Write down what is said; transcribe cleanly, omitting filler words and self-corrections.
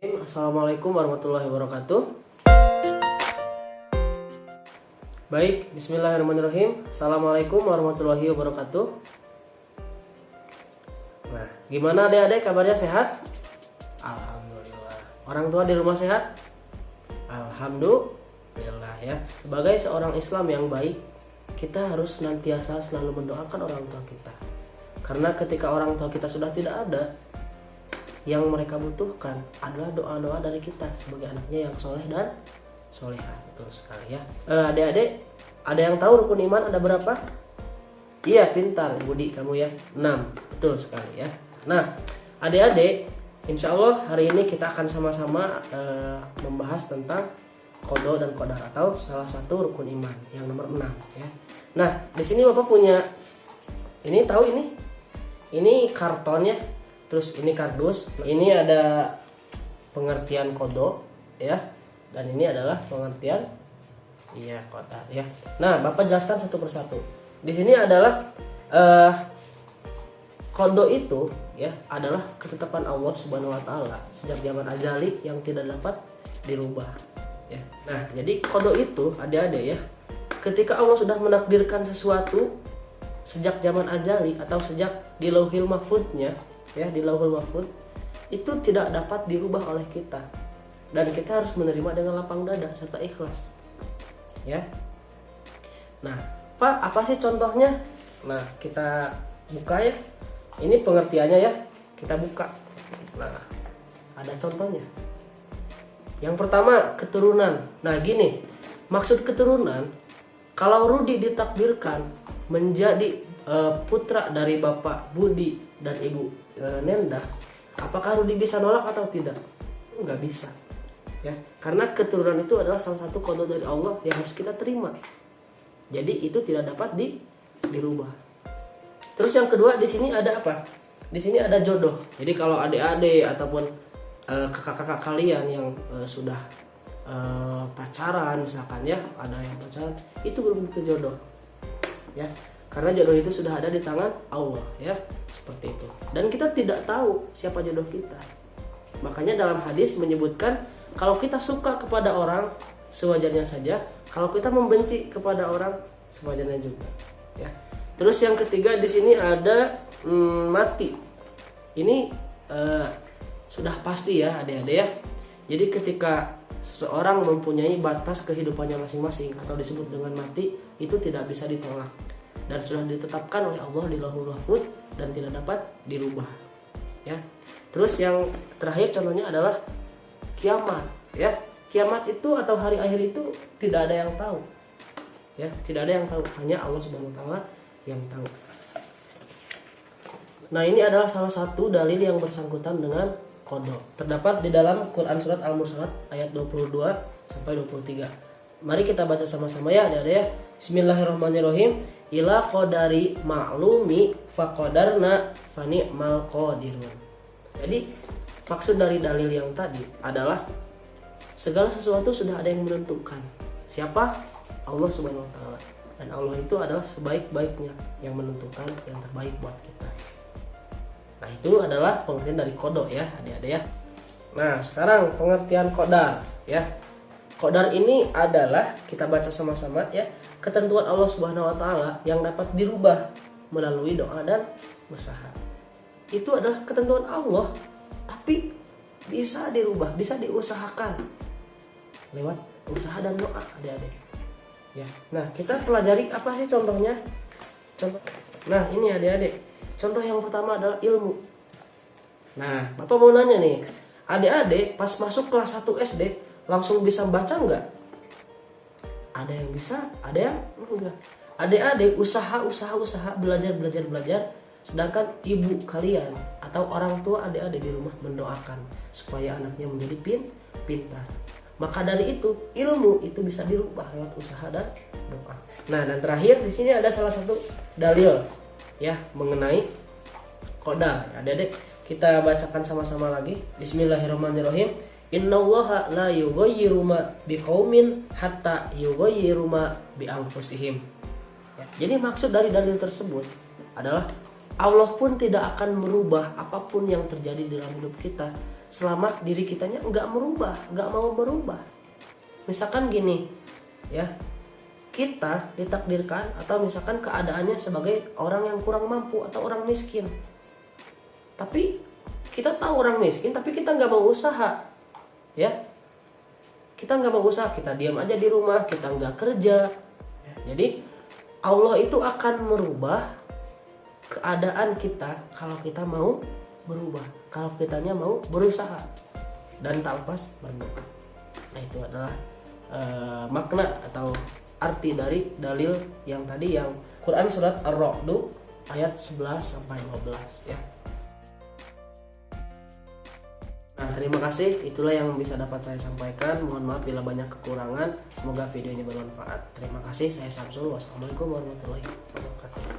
Assalamualaikum warahmatullahi wabarakatuh. Baik, bismillahirrahmanirrahim. Assalamualaikum warahmatullahi wabarakatuh. Nah, gimana adik-adik, kabarnya sehat? Alhamdulillah. Orang tua di rumah sehat? Alhamdulillah ya. Sebagai seorang Islam yang baik, kita harus senantiasa selalu mendoakan orang tua kita. Karena ketika orang tua kita sudah tidak ada, yang mereka butuhkan adalah doa-doa dari kita sebagai anaknya yang soleh dan solehah. Betul sekali ya. Adik-adik, ada yang tahu rukun iman ada berapa? Iya, pintar Budi kamu ya. 6. Betul sekali ya. Nah, adik-adik, insya Allah hari ini kita akan sama-sama membahas tentang qada dan qadar atau salah satu rukun iman yang nomor 6 ya. Nah, di sini Bapak punya ini, tahu ini? Ini kartonnya. Terus ini kardus, ini ada pengertian qada ya, dan ini adalah pengertian qadar ya. Nah, Bapak jelaskan satu persatu. Di sini adalah qada itu ya adalah ketetapan Allah Subhanahu wa taala sejak zaman azali yang tidak dapat dirubah ya. Nah, jadi qada itu adik-adik ya, ketika Allah sudah menakdirkan sesuatu sejak zaman azali atau sejak di Lauhil Mahfudz-nya ya, di Lauhul Mahfudz, itu tidak dapat dirubah oleh kita, dan kita harus menerima dengan lapang dada serta ikhlas ya. Nah, Pak, apa sih contohnya? Nah, kita buka ya, ini pengertiannya ya, kita buka. Nah, ada contohnya. Yang pertama, keturunan. Nah, gini, maksud keturunan, kalau Rudi ditakdirkan menjadi putra dari Bapak Budi dan Ibu Nenda, apakah Rudi bisa nolak atau tidak? Nggak bisa ya, karena keturunan itu adalah salah satu qada dari Allah yang harus kita terima. Jadi itu tidak dapat dirubah. Terus yang kedua, di sini ada apa? Di sini ada jodoh. Jadi kalau adik-adik ataupun kakak-kakak kalian yang sudah pacaran misalkan ya, ada yang pacaran, itu belum tentu jodoh ya. Karena jodoh itu sudah ada di tangan Allah ya, seperti itu. Dan kita tidak tahu siapa jodoh kita. Makanya dalam hadis menyebutkan kalau kita suka kepada orang sewajarnya saja, kalau kita membenci kepada orang sewajarnya juga ya. Terus yang ketiga di sini ada mati. Ini sudah pasti ya adik-adik ya. Jadi ketika seseorang mempunyai batas kehidupannya masing-masing atau disebut dengan mati, itu tidak bisa ditolak dan sudah ditetapkan oleh Allah di Lauhul Mahfudz dan tidak dapat dirubah ya. Terus yang terakhir contohnya adalah kiamat ya. Kiamat itu atau hari akhir itu tidak ada yang tahu ya, tidak ada yang tahu, hanya Allah Subhanahu wa taala yang tahu. Nah, ini adalah salah satu dalil yang bersangkutan dengan qada. Terdapat di dalam Quran surat Al-Mursalat ayat 22 sampai 23. Mari kita baca sama-sama ya adik-adik ya. Bismillahirrahmanirrahim. Ila qadari ma'lumi faqadarna fani'mal qadirun. Jadi maksud dari dalil yang tadi adalah segala sesuatu sudah ada yang menentukan. Siapa? Allah Subhanahu wa taala. Dan Allah itu adalah sebaik-baiknya yang menentukan yang terbaik buat kita. Nah, itu adalah pengertian dari qada ya adik-adik ya. Nah, sekarang pengertian qadar ya. Qadar ini adalah, kita baca sama-sama ya, ketentuan Allah Subhanahu wa taala yang dapat dirubah melalui doa dan usaha. Itu adalah ketentuan Allah, tapi bisa dirubah, bisa diusahakan lewat usaha dan doa adik-adik. Ya. Nah, kita pelajari apa sih contohnya? Contoh. Nah, ini adik-adik. Contoh yang pertama adalah ilmu. Nah, Bapak mau nanya nih, adik-adik pas masuk kelas 1 SD langsung bisa baca enggak? Ada yang bisa, ada yang enggak. Adik-adik usaha, belajar, sedangkan ibu kalian atau orang tua adik-adik di rumah mendoakan supaya anaknya menjadi pintar. Maka dari itu, ilmu itu bisa dirubah lewat usaha dan doa. Nah, dan terakhir di sini ada salah satu dalil ya mengenai qadar. Adik-adik, kita bacakan sama-sama lagi. Bismillahirrahmanirrahim. Innallaha la yughayyiru ma biqaumin hatta yughayyiru ma bi anfusihim. Ya, jadi maksud dari dalil tersebut adalah Allah pun tidak akan merubah apapun yang terjadi dalam hidup kita selama diri kitanya nggak mau berubah. Misalkan gini ya, kita ditakdirkan atau misalkan keadaannya sebagai orang yang kurang mampu atau orang miskin, tapi kita tahu orang miskin tapi kita nggak mau usaha ya, kita nggak mau usaha, kita diam aja di rumah, kita nggak kerja. Jadi Allah itu akan merubah keadaan kita kalau kita mau berubah, kalau kitanya mau berusaha dan tak lepas berdoa. Nah itu adalah makna atau arti dari dalil yang tadi, yang Quran surat Ar-Ra'd ayat 11 sampai 15 ya. Nah, terima kasih, itulah yang bisa dapat saya sampaikan. Mohon maaf bila banyak kekurangan. Semoga videonya bermanfaat. Terima kasih, saya Samsul. Wassalamualaikum warahmatullahi wabarakatuh.